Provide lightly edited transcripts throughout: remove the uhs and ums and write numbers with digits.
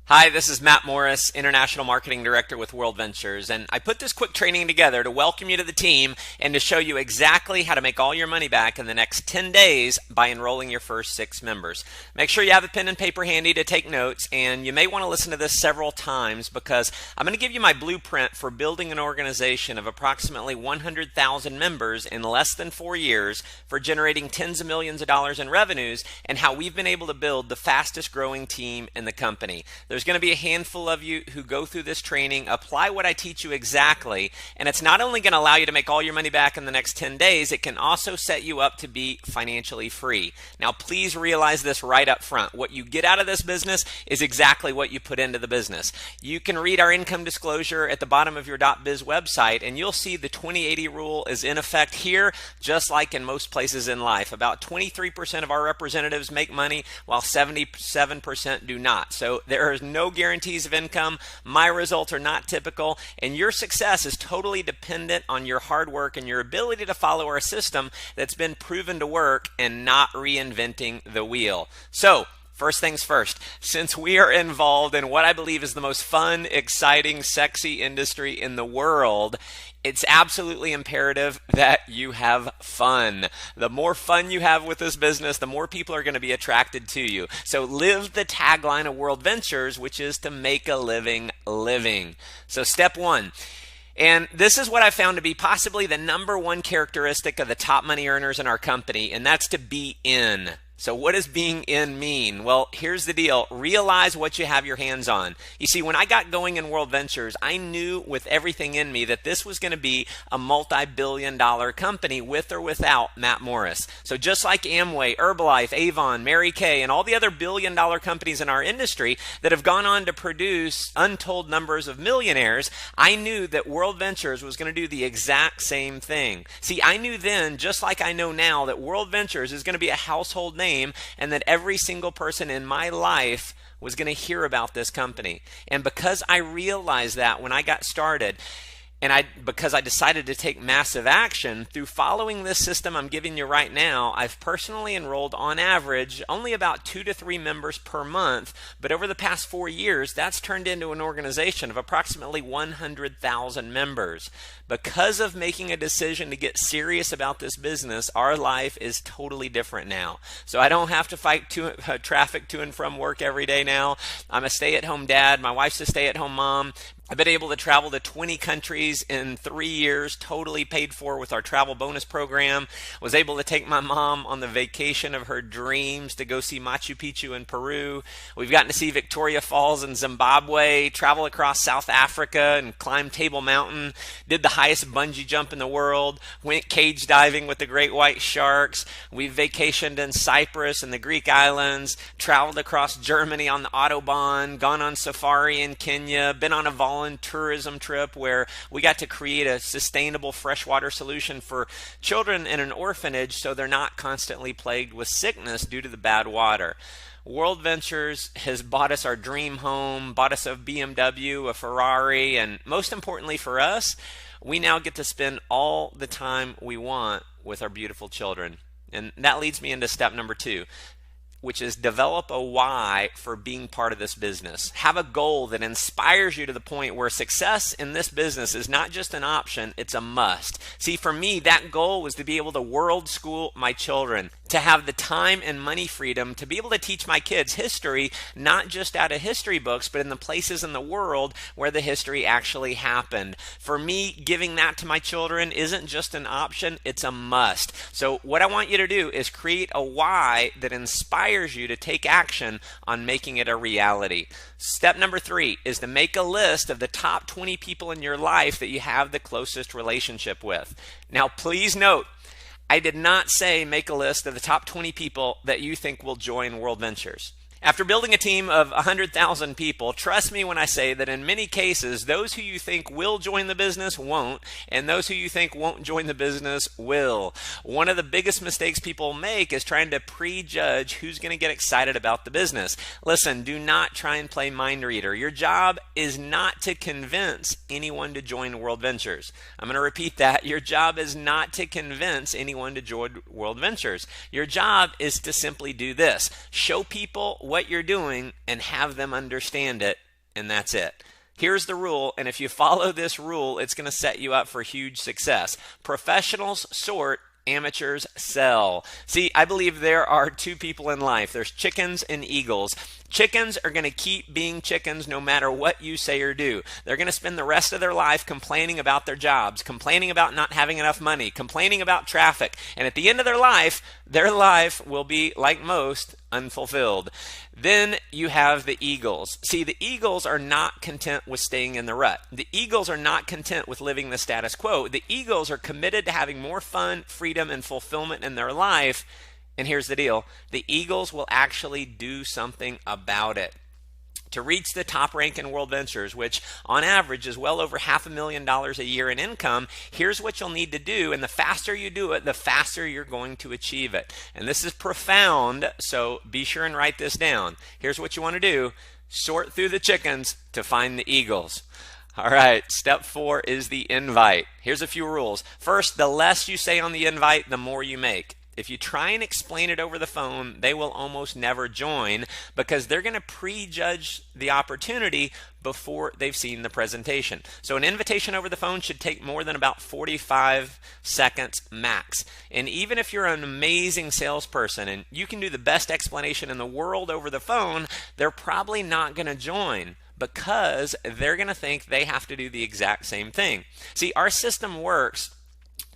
Hi, this is Matt Morris, International Marketing Director with WorldVentures, and I put this quick training together to welcome you to the team and to show you exactly how to make all your money back in the next 10 days by enrolling your first 6 members. Make sure you have a pen and paper handy to take notes, and you may want to listen to this several times because I'm going to give you my blueprint for building an organization of approximately 100,000 members in less than 4 years for generating tens of millions of dollars in revenues and how we've been able to build the fastest growing team in the company. There's going to be a handful of you who go through this training, apply what I teach you exactly, and it's not only going to allow you to make all your money back in the next 10 days, it can also set you up to be financially free. Now, please realize this right up front. What you get out of this business is exactly what you put into the business. You can read our income disclosure at the bottom of your .biz website, and you'll see the 20/80 rule is in effect here, just like in most places in life. About 23% of our representatives make money, while 77% do not. So there is no guarantees of income. My results are not typical, and your success is totally dependent on your hard work and your ability to follow our system that's been proven to work and not reinventing the wheel. So, first things first, since we are involved in what I believe is the most fun, exciting, sexy industry in the world, it's absolutely imperative that you have fun. The more fun you have with this business, the more people are going to be attracted to you. So live the tagline of WorldVentures, which is to make a living living. So step one. And this is what I found to be possibly the #1 characteristic of the top money earners in our company, and that's to be in. So what does being in mean? Well, here's the deal. Realize what you have your hands on. You see, when I got going in WorldVentures, I knew with everything in me that this was going to be a multi-billion-dollar company with or without Matt Morris. So just like Amway, Herbalife, Avon, Mary Kay, and all the other billion-dollar companies in our industry that have gone on to produce untold numbers of millionaires, I knew that WorldVentures was going to do the exact same thing. See, I knew then, just like I know now, that WorldVentures is going to be a household name, and that every single person in my life was going to hear about this company. And because I realized that when I got started, and because I decided to take massive action through following this system I'm giving you right now, I've personally enrolled on average only about 2 to 3 members per month, but over the past 4 years, that's turned into an organization of approximately 100,000 members. Because of making a decision to get serious about this business, our life is totally different now. So I don't have to fight traffic to and from work every day now. I'm a stay-at-home dad. My wife's a stay-at-home mom. I've been able to travel to 20 countries in 3 years, totally paid for with our travel bonus program. Was able to take my mom on the vacation of her dreams to go see Machu Picchu in Peru. We've gotten to see Victoria Falls in Zimbabwe, travel across South Africa and climb Table Mountain, did the highest bungee jump in the world, went cage diving with the great white sharks. We've vacationed in Cyprus and the Greek islands, traveled across Germany on the Autobahn, gone on safari in Kenya, been on a tourism trip where we got to create a sustainable freshwater solution for children in an orphanage so they're not constantly plagued with sickness due to the bad water. WorldVentures has bought us our dream home, bought us a BMW, a Ferrari, and most importantly for us, we now get to spend all the time we want with our beautiful children. And that leads me into step number 2. Which is develop a why for being part of this business. Have a goal that inspires you to the point where success in this business is not just an option, it's a must. See, for me, that goal was to be able to world school my children, to have the time and money freedom to be able to teach my kids history, not just out of history books, but in the places in the world where the history actually happened. For me, giving that to my children isn't just an option, it's a must. So what I want you to do is create a why that inspires you to take action on making it a reality. Step number 3 is to make a list of the top 20 people in your life that you have the closest relationship with. Now, please note, I did not say make a list of the top 20 people that you think will join WorldVentures. After building a team of 100,000 people, trust me when I say that in many cases, those who you think will join the business won't, and those who you think won't join the business will. One of the biggest mistakes people make is trying to prejudge who's going to get excited about the business. Listen, do not try and play mind reader. Your job is not to convince anyone to join WorldVentures. I'm going to repeat that. Your job is not to convince anyone to join WorldVentures. Your job is to simply do this. Show people what what you're doing and have them understand it, and that's it. Here's the rule, and if you follow this rule, it's going to set you up for huge success. Professionals sort, amateurs sell. See, I believe there are two people in life. There's chickens and eagles. Chickens are going to keep being chickens no matter what you say or do. They're going to spend the rest of their life complaining about their jobs, complaining about not having enough money, complaining about traffic. And at the end of their life will be, like most, unfulfilled. Then you have the eagles. See, the eagles are not content with staying in the rut. The eagles are not content with living the status quo. The eagles are committed to having more fun, freedom, and fulfillment in their life. And here's the deal. The eagles will actually do something about it. To reach the top rank in WorldVentures, which on average is well over $500,000 a year in income, here's what you'll need to do. And the faster you do it, the faster you're going to achieve it. And this is profound, so be sure and write this down. Here's what you want to do. Sort through the chickens to find the eagles. All right, step 4 is the invite. Here's a few rules. First, the less you say on the invite, the more you make. If you try and explain it over the phone, they will almost never join because they're going to prejudge the opportunity before they've seen the presentation. So an invitation over the phone should take more than about 45 seconds max. And even if you're an amazing salesperson and you can do the best explanation in the world over the phone, they're probably not going to join because they're going to think they have to do the exact same thing. See, our system works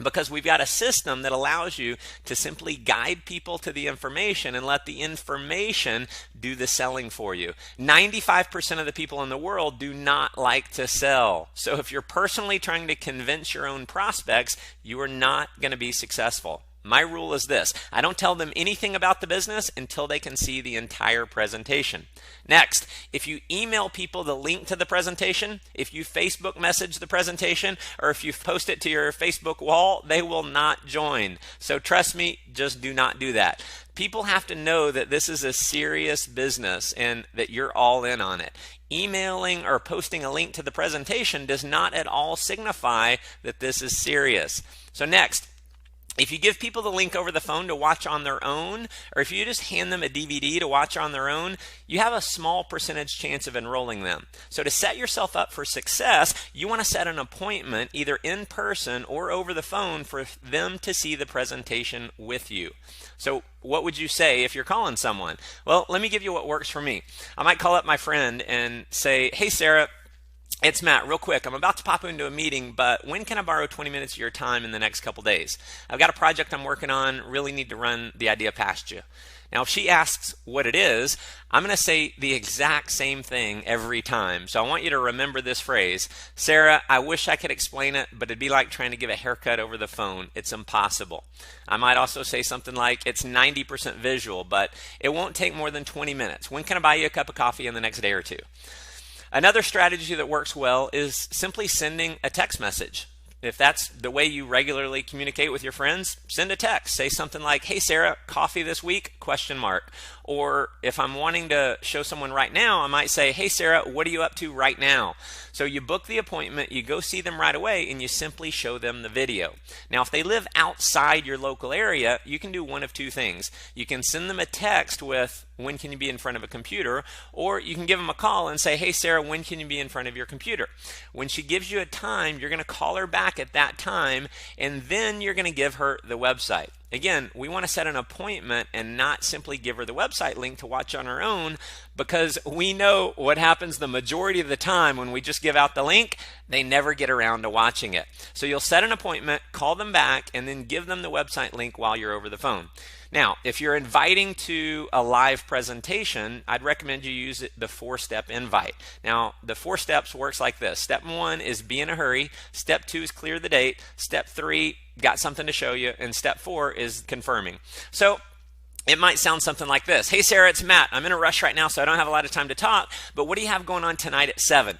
because we've got a system that allows you to simply guide people to the information and let the information do the selling for you. 95% of the people in the world do not like to sell. So if you're personally trying to convince your own prospects, you are not going to be successful. My rule is this: I don't tell them anything about the business until they can see the entire presentation. Next, if you email people the link to the presentation, if you Facebook message the presentation, or if you post it to your Facebook wall, they will not join. So trust me, just do not do that. People have to know that this is a serious business and that you're all in on it. Emailing or posting a link to the presentation does not at all signify that this is serious. So next, if you give people the link over the phone to watch on their own, or if you just hand them a DVD to watch on their own, you have a small percentage chance of enrolling them. So to set yourself up for success, you want to set an appointment either in person or over the phone for them to see the presentation with you. So what would you say if you're calling someone? Well, let me give you what works for me. I might call up my friend and say, "Hey, Sarah, it's Matt. Real quick, I'm about to pop into a meeting, but when can I borrow 20 minutes of your time in the next couple days? I've got a project I'm working on, really need to run the idea past you." Now, if she asks what it is, I'm going to say the exact same thing every time. So I want you to remember this phrase: "Sarah, I wish I could explain it, but it'd be like trying to give a haircut over the phone. It's impossible." I might also say something like, "It's 90% visual, but it won't take more than 20 minutes. When can I buy you a cup of coffee in the next day or two?" Another strategy that works well is simply sending a text message. If that's the way you regularly communicate with your friends, send a text. Say something like, "Hey, Sarah, coffee this week?" ? Or if I'm wanting to show someone right now, I might say, "Hey, Sarah, what are you up to right now?" So you book the appointment, you go see them right away, and you simply show them the video. Now, if they live outside your local area, you can do one of two things. You can send them a text with, "When can you be in front of a computer?" Or you can give them a call and say, "Hey, Sarah, when can you be in front of your computer?" When she gives you a time, you're going to call her back at that time, and then you're going to give her the website. Again, we want to set an appointment and not simply give her the website link to watch on her own, because we know what happens the majority of the time when we just give out the link. They never get around to watching it. So you'll set an appointment, call them back, and then give them the website link while you're over the phone. Now, if you're inviting to a live presentation, I'd recommend you use the 4-step invite. Now, the 4 steps works like this. Step 1 is be in a hurry. Step 2 is clear the date. Step 3, got something to show you. And step 4 is confirming. So it might sound something like this: "Hey, Sarah, it's Matt. I'm in a rush right now, so I don't have a lot of time to talk, but what do you have going on tonight at 7?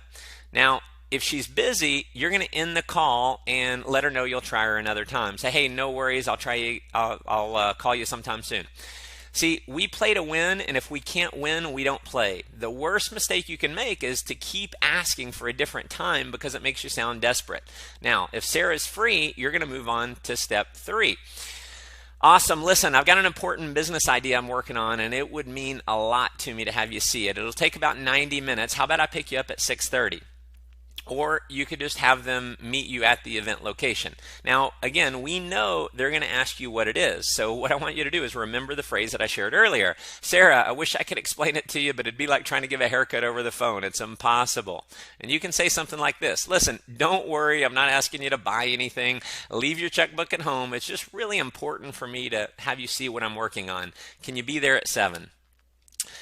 Now, if she's busy, you're going to end the call and let her know you'll try her another time. Say, "Hey, no worries. I'll try you. I'll call you sometime soon." See, we play to win, and if we can't win, we don't play. The worst mistake you can make is to keep asking for a different time because it makes you sound desperate. Now, if Sarah's free, you're going to move on to step 3. Awesome. Listen, I've got an important business idea I'm working on, and it would mean a lot to me to have you see it. It'll take about 90 minutes. How about I pick you up at 6:30? Or you could just have them meet you at the event location. Now, again, we know they're going to ask you what it is. So what I want you to do is remember the phrase that I shared earlier. Sarah, I wish I could explain it to you, but it'd be like trying to give a haircut over the phone. It's impossible. And you can say something like this. Listen, don't worry. I'm not asking you to buy anything. Leave your checkbook at home. It's just really important for me to have you see what I'm working on. Can you be there at 7?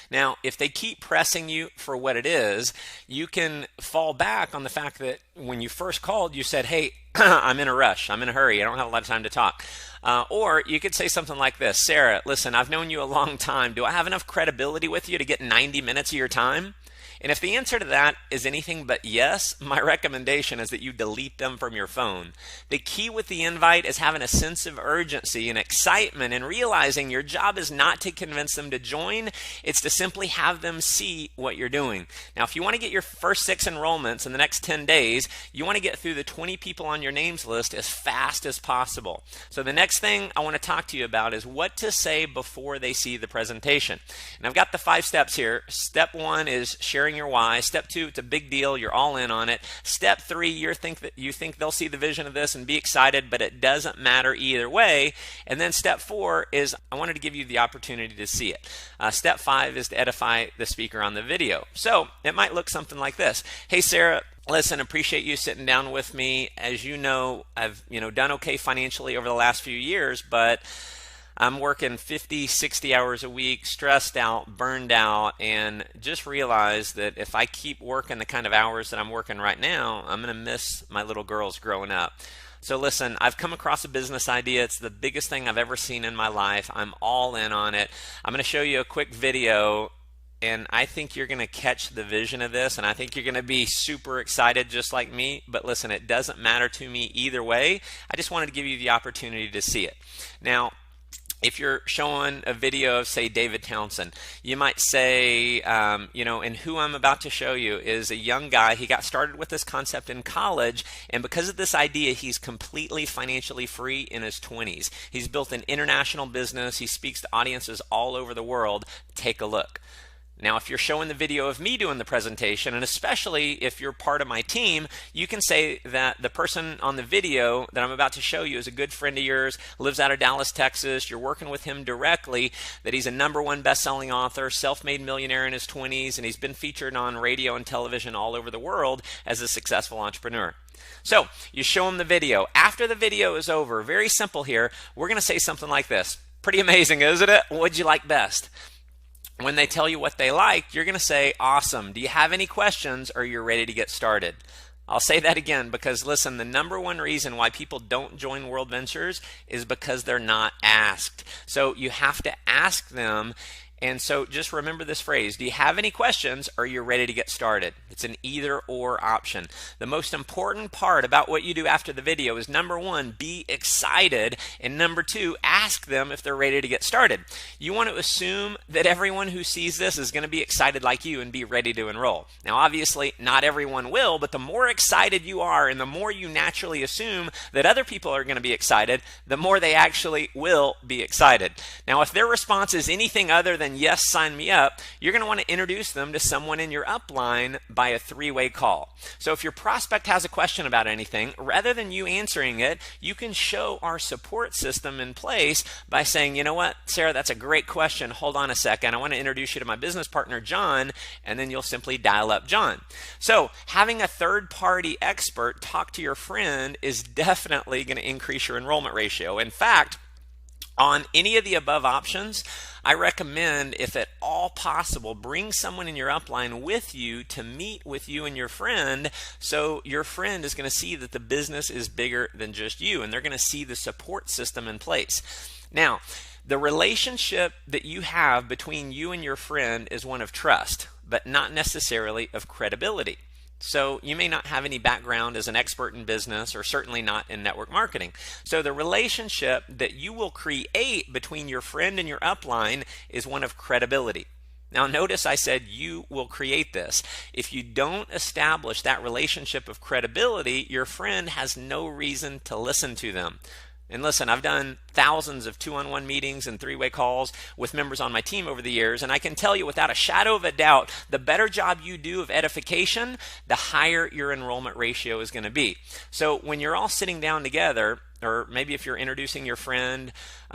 Now, if they keep pressing you for what it is, you can fall back on the fact that when you first called, you said, hey, I'm in a rush. I'm in a hurry. I don't have a lot of time to talk. Or you could say something like this. Sarah, listen, I've known you a long time. Do I have enough credibility with you to get 90 minutes of your time? And if the answer to that is anything but yes, my recommendation is that you delete them from your phone. The key with the invite is having a sense of urgency and excitement and realizing your job is not to convince them to join, it's to simply have them see what you're doing. Now, if you want to get your first 6 enrollments in the next 10 days, you want to get through the 20 people on your names list as fast as possible. So the next thing I want to talk to you about is what to say before they see the presentation. And I've got the 5 steps here. Step 1 is sharing your why. Step 2, it's a big deal. You're all in on it. Step 3, you think they'll see the vision of this and be excited, but it doesn't matter either way. And then step 4 is I wanted to give you the opportunity to see it. Step 5 is to edify the speaker on the video. So it might look something like this. Hey, Sarah, listen, appreciate you sitting down with me. As you know, I've done okay financially over the last few years, but I'm working 50, 60 hours a week, stressed out, burned out, and just realized that if I keep working the kind of hours that I'm working right now, I'm going to miss my little girls growing up. So listen, I've come across a business idea. It's the biggest thing I've ever seen in my life. I'm all in on it. I'm going to show you a quick video, and I think you're going to catch the vision of this, and I think you're going to be super excited just like me. But listen, it doesn't matter to me either way. I just wanted to give you the opportunity to see it. Now, if you're showing a video of, say, David Townsend, you might say, and who I'm about to show you is a young guy. He got started with this concept in college, and because of this idea, he's completely financially free in his 20s. He's built an international business. He speaks to audiences all over the world. Take a look. Now, if you're showing the video of me doing the presentation, and especially if you're part of my team, you can say that the person on the video that I'm about to show you is a good friend of yours, lives out of Dallas, Texas. You're working with him directly, that he's a #1 best-selling author, self-made millionaire in his 20s, and he's been featured on radio and television all over the world as a successful entrepreneur. So you show him the video. After the video is over, very simple here, we're going to say something like this. Pretty amazing, isn't it? What'd you like best? When they tell you what they like, you're going to say, awesome. Do you have any questions, or you're ready to get started? I'll say that again because, listen, the #1 reason why people don't join WorldVentures is because they're not asked. So you have to ask them. And so just remember this phrase. Do you have any questions, or you're ready to get started? It's an either or option. The most important part about what you do after the video is #1, be excited, and #2, ask them if they're ready to get started. You want to assume that everyone who sees this is going to be excited like you and be ready to enroll. Now, obviously, not everyone will, but the more excited you are and the more you naturally assume that other people are going to be excited, the more they actually will be excited. Now, if their response is anything other than yes, sign me up, you're going to want to introduce them to someone in your upline by a 3-way call. So if your prospect has a question about anything, rather than you answering it, you can show our support system in place by saying, you know what, Sarah, that's a great question. Hold on a second. I want to introduce you to my business partner, John, and then you'll simply dial up John. So having a third-party expert talk to your friend is definitely going to increase your enrollment ratio. In fact, on any of the above options, I recommend, if at all possible, bring someone in your upline with you to meet with you and your friend, so your friend is going to see that the business is bigger than just you, and they're going to see the support system in place. Now, the relationship that you have between you and your friend is one of trust, but not necessarily of credibility. So you may not have any background as an expert in business, or certainly not in network marketing. So the relationship that you will create between your friend and your upline is one of credibility. Now notice I said you will create this. If you don't establish that relationship of credibility, your friend has no reason to listen to them. And listen, I've done thousands of two-on-one meetings and three-way calls with members on my team over the years, and I can tell you without a shadow of a doubt, the better job you do of edification, the higher your enrollment ratio is going to be. So when you're all sitting down together, or maybe if you're introducing your friend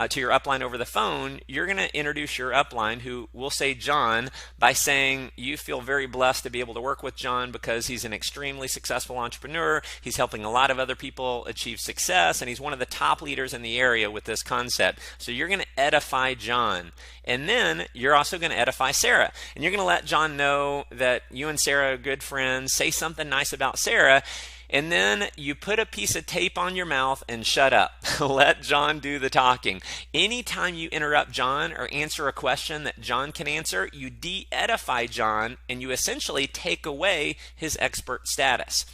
to your upline over the phone, you're going to introduce your upline, who will say John, by saying you feel very blessed to be able to work with John because he's an extremely successful entrepreneur. He's helping a lot of other people achieve success, and he's one of the top leaders in the area with this concept. So you're going to edify John. And then you're also going to edify Sarah. And you're going to let John know that you and Sarah are good friends. Say something nice about Sarah. And then you put a piece of tape on your mouth and shut up. Let John do the talking. Anytime you interrupt John or answer a question that John can answer, you de-edify John and you essentially take away his expert status.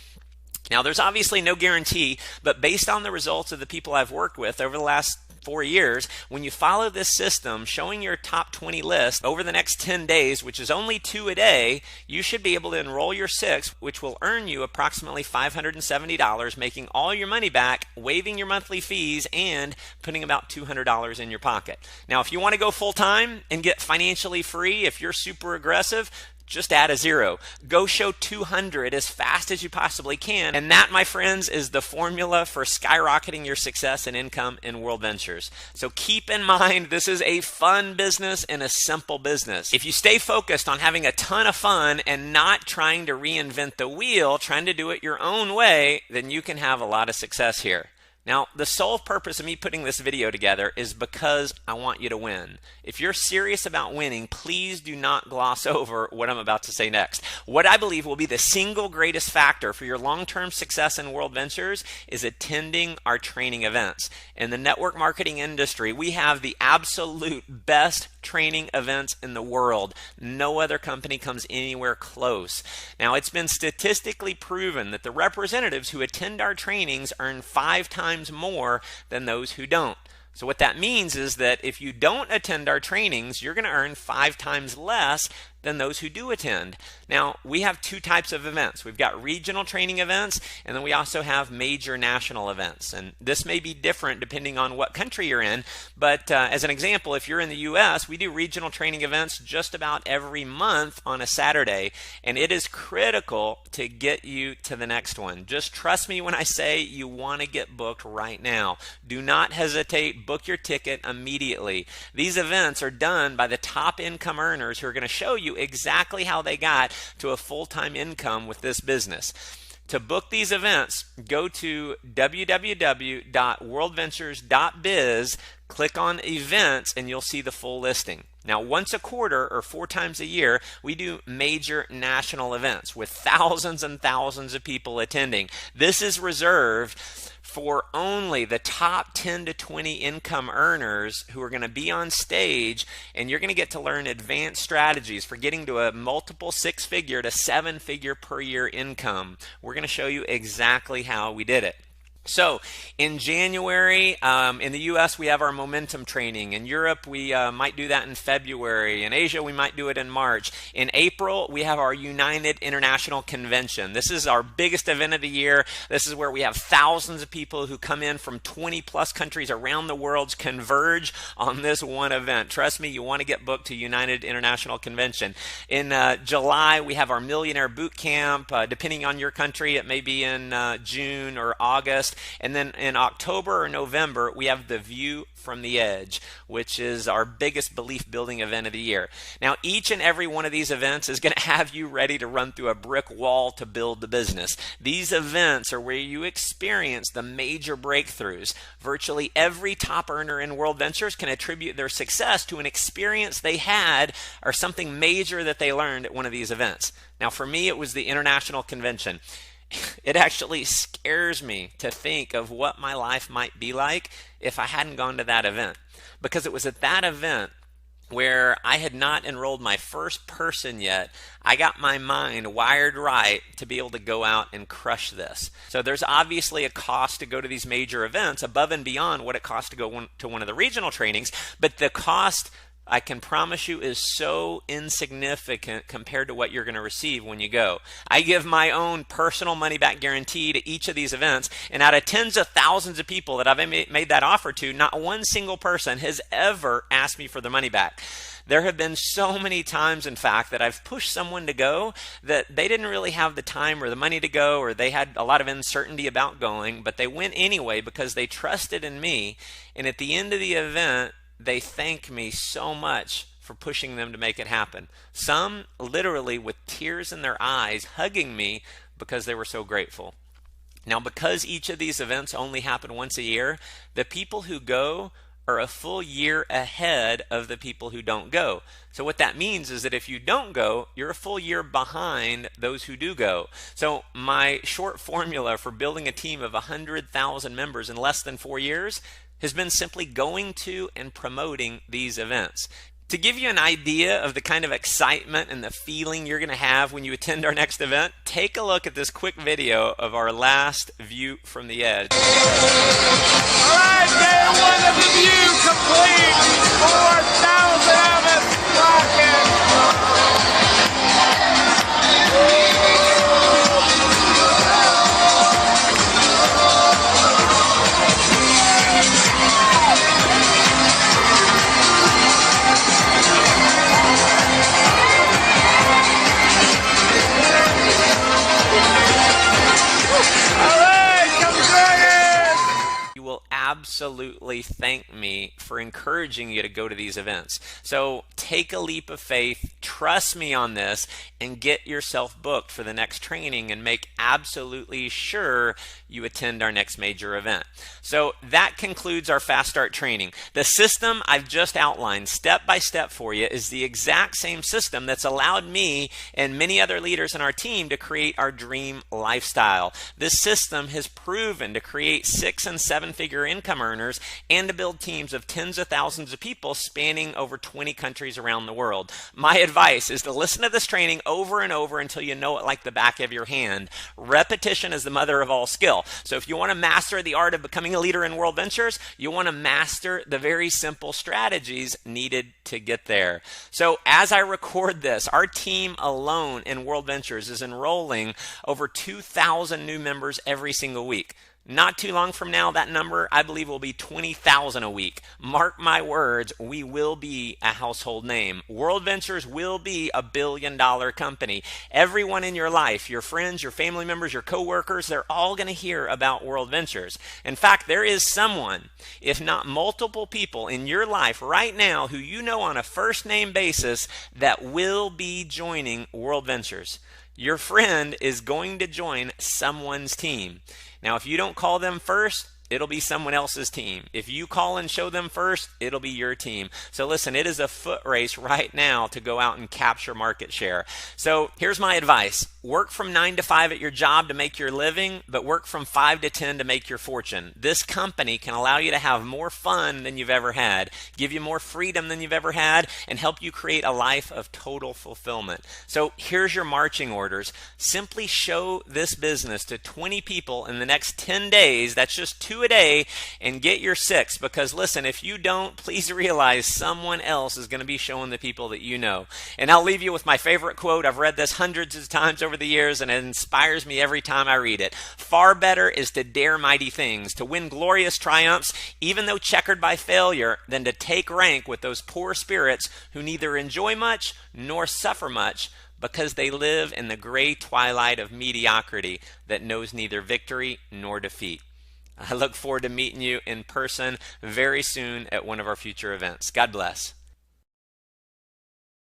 Now, there's obviously no guarantee, but based on the results of the people I've worked with over the last 4 years, when you follow this system, showing your top 20 list over the next 10 days, which is only 2 a day, you should be able to enroll your 6, which will earn you approximately $570, making all your money back, waiving your monthly fees, and putting about $200 in your pocket. Now, if you want to go full time and get financially free, if you're super aggressive, just add a 0. Go show 200 as fast as you possibly can. And that, my friends, is the formula for skyrocketing your success and income in WorldVentures. So keep in mind, this is a fun business and a simple business. If you stay focused on having a ton of fun and not trying to reinvent the wheel, trying to do it your own way, then you can have a lot of success here. Now, the sole purpose of me putting this video together is because I want you to win. If you're serious about winning, please do not gloss over what I'm about to say next. What I believe will be the single greatest factor for your long-term success in WorldVentures is attending our training events. In the network marketing industry, we have the absolute best training events in the world. No other company comes anywhere close. Now, it's been statistically proven that the representatives who attend our trainings earn 5 times more than those who don't. So what that means is that if you don't attend our trainings, you're going to earn 5 times less than those who do attend. Now, we have 2 types of events. We've got regional training events, and then we also have major national events. And this may be different depending on what country you're in, but as an example, if you're in the US, we do regional training events just about every month on a Saturday, and it is critical to get you to the next one. Just trust me when I say you want to get booked right now. Do not hesitate. Book your ticket immediately. These events are done by the top income earners who are going to show you exactly how they got to a full-time income with this business. To book these events, go to www.worldventures.biz, click on events, and you'll see the full listing. Now, once a quarter or 4 times a year, we do major national events with thousands and thousands of people attending. This is reserved for only the top 10 to 20 income earners who are going to be on stage, and you're going to get to learn advanced strategies for getting to a multiple 6-figure to 7-figure per year income. We're going to show you exactly how we did it. So in January, in the US, we have our momentum training. In Europe, we might do that in February. In Asia, we might do it in March. In April, we have our United International Convention. This is our biggest event of the year. This is where we have thousands of people who come in from 20 plus countries around the world converge on this one event. Trust me, you want to get booked to United International Convention. In July, we have our Millionaire Boot Camp. Depending on your country, it may be in June or August. And then in October or November, we have the View from the Edge, which is our biggest belief building event of the year. Now, each and every one of these events is going to have you ready to run through a brick wall to build the business. These events are where you experience the major breakthroughs. Virtually every top earner in WorldVentures can attribute their success to an experience they had or something major that they learned at one of these events. Now, for me, it was the International Convention. It actually scares me to think of what my life might be like if I hadn't gone to that event, because it was at that event where I had not enrolled my first person yet. I got my mind wired right to be able to go out and crush this. So there's obviously a cost to go to these major events above and beyond what it costs to go to one of the regional trainings, but the cost I can promise you is so insignificant compared to what you're going to receive when you go. I give my own personal money back guarantee to each of these events, and out of tens of thousands of people that I've made that offer to, not one single person has ever asked me for their money back. There have been so many times, in fact, that I've pushed someone to go that they didn't really have the time or the money to go, or they had a lot of uncertainty about going, but they went anyway because they trusted in me. And at the end of the event, they thank me so much for pushing them to make it happen. Some literally with tears in their eyes hugging me because they were so grateful. Now, because each of these events only happen once a year, the people who go are a full year ahead of the people who don't go. So what that means is that if you don't go, you're a full year behind those who do go. So my short formula for building a team of 100,000 members in less than 4 years has been simply going to and promoting these events. To give you an idea of the kind of excitement and the feeling you're going to have when you attend our next event, take a look at this quick video of our last view from the edge. All right, day one of the view complete. 4,000 of us rocking. Absolutely thank me for encouraging you to go to these events. So take a leap of faith, trust me on this, and get yourself booked for the next training and make absolutely sure you attend our next major event. So that concludes our Fast Start training. The system I've just outlined step by step for you is the exact same system that's allowed me and many other leaders in our team to create our dream lifestyle. This system has proven to create 6- and 7-figure income earners and to build teams of tens of thousands of people spanning over 20 countries around the world. My advice is to listen to this training over and over until you know it like the back of your hand. Repetition is the mother of all skill. So if you want to master the art of becoming a leader in WorldVentures, you want to master the very simple strategies needed to get there. So as I record this, our team alone in WorldVentures is enrolling over 2,000 new members every single week. Not too long from now, that number, I believe, will be 20,000 a week. Mark my words, we will be a household name. WorldVentures will be a billion-dollar company. Everyone in your life, your friends, your family members, your coworkers, they're all going to hear about WorldVentures. In fact, there is someone, if not multiple people in your life right now who you know on a first-name basis that will be joining WorldVentures. Your friend is going to join someone's team. Now, if you don't call them first, it'll be someone else's team. If you call and show them first, it'll be your team. So listen, it is a foot race right now to go out and capture market share. So here's my advice. Work from 9 to 5 at your job to make your living, but work from 5 to 10 to make your fortune. This company can allow you to have more fun than you've ever had, give you more freedom than you've ever had, and help you create a life of total fulfillment. So here's your marching orders. Simply show this business to 20 people in the next 10 days. That's just 2 a day, and get your 6, because listen, if you don't, please realize someone else is going to be showing the people that you know. And I'll leave you with my favorite quote. I've read this hundreds of times over the years, and it inspires me every time I read it. Far better is to dare mighty things, to win glorious triumphs, even though checkered by failure, than to take rank with those poor spirits who neither enjoy much nor suffer much, because they live in the gray twilight of mediocrity that knows neither victory nor defeat. I look forward to meeting you in person very soon at one of our future events. God bless.